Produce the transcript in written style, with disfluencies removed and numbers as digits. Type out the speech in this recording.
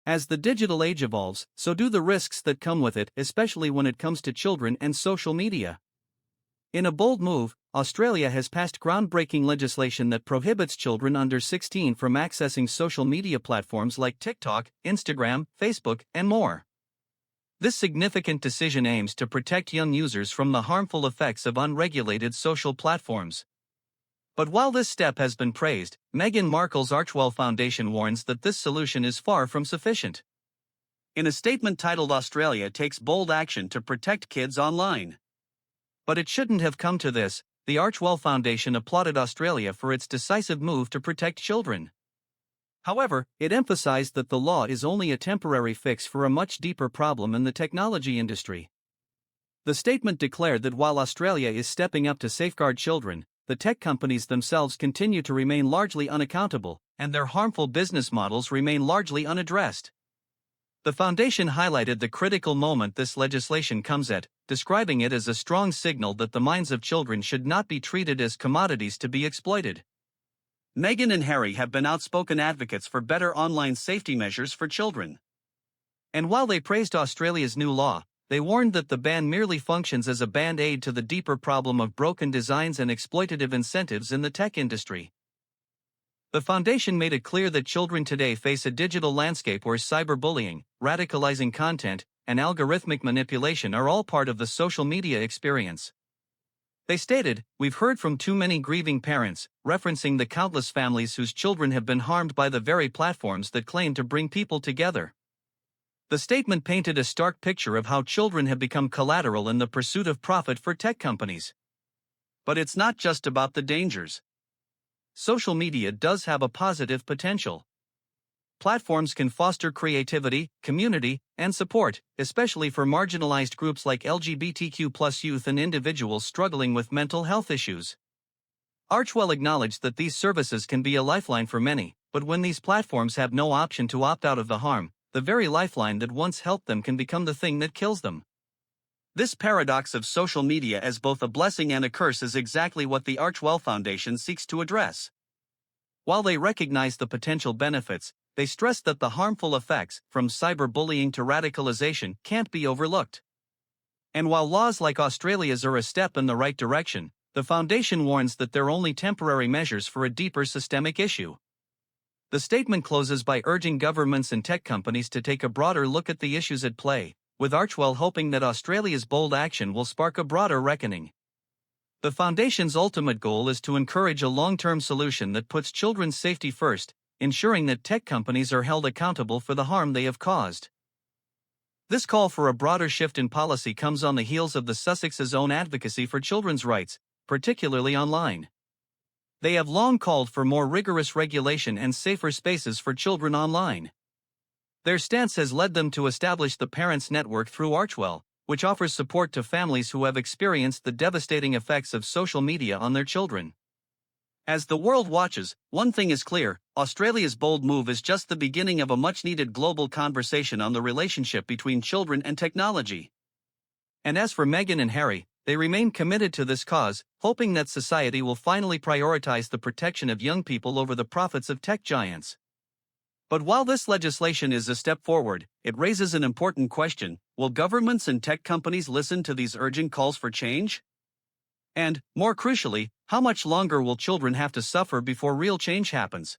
As the digital age evolves, so do the risks that come with it, especially when it comes to children and social media. In a bold move, Australia has passed groundbreaking legislation that prohibits children under 16 from accessing social media platforms like TikTok, Instagram, Facebook, and more. This significant decision aims to protect young users from the harmful effects of unregulated social platforms. But while this step has been praised, Meghan Markle's Archewell Foundation warns that this solution is far from sufficient. In a statement titled "Australia Takes Bold Action to Protect Kids Online." But it shouldn't have come to this. The Archewell Foundation applauded Australia for its decisive move to protect children. However, it emphasized that the law is only a temporary fix for a much deeper problem in the technology industry. The statement declared that while Australia is stepping up to safeguard children, the tech companies themselves continue to remain largely unaccountable, and their harmful business models remain largely unaddressed. The foundation highlighted the critical moment this legislation comes at, describing it as a strong signal that the minds of children should not be treated as commodities to be exploited. Meghan and Harry have been outspoken advocates for better online safety measures for children. And while they praised Australia's new law, they warned that the ban merely functions as a band-aid to the deeper problem of broken designs and exploitative incentives in the tech industry. The foundation made it clear that children today face a digital landscape where cyberbullying, radicalizing content, and algorithmic manipulation are all part of the social media experience. They stated, "We've heard from too many grieving parents," referencing the countless families whose children have been harmed by the very platforms that claim to bring people together. The statement painted a stark picture of how children have become collateral in the pursuit of profit for tech companies. But it's not just about the dangers. Social media does have a positive potential. Platforms can foster creativity, community, and support, especially for marginalized groups like LGBTQ+ youth and individuals struggling with mental health issues. Archewell acknowledged that these services can be a lifeline for many, but when these platforms have no option to opt out of the harm, the very lifeline that once helped them can become the thing that kills them. This paradox of social media as both a blessing and a curse is exactly what the Archewell Foundation seeks to address. While they recognize the potential benefits, they stress that the harmful effects, from cyberbullying to radicalization, can't be overlooked. And while laws like Australia's are a step in the right direction, the foundation warns that they're only temporary measures for a deeper systemic issue. The statement closes by urging governments and tech companies to take a broader look at the issues at play, with Archewell hoping that Australia's bold action will spark a broader reckoning. The foundation's ultimate goal is to encourage a long-term solution that puts children's safety first, ensuring that tech companies are held accountable for the harm they have caused. This call for a broader shift in policy comes on the heels of the Sussex's own advocacy for children's rights, particularly online. They have long called for more rigorous regulation and safer spaces for children online. Their stance has led them to establish the Parents Network through Archewell, which offers support to families who have experienced the devastating effects of social media on their children. As the world watches, one thing is clear: Australia's bold move is just the beginning of a much-needed global conversation on the relationship between children and technology. And as for Meghan and Harry, they remain committed to this cause, hoping that society will finally prioritize the protection of young people over the profits of tech giants. But while this legislation is a step forward, it raises an important question: will governments and tech companies listen to these urgent calls for change? And, more crucially, how much longer will children have to suffer before real change happens?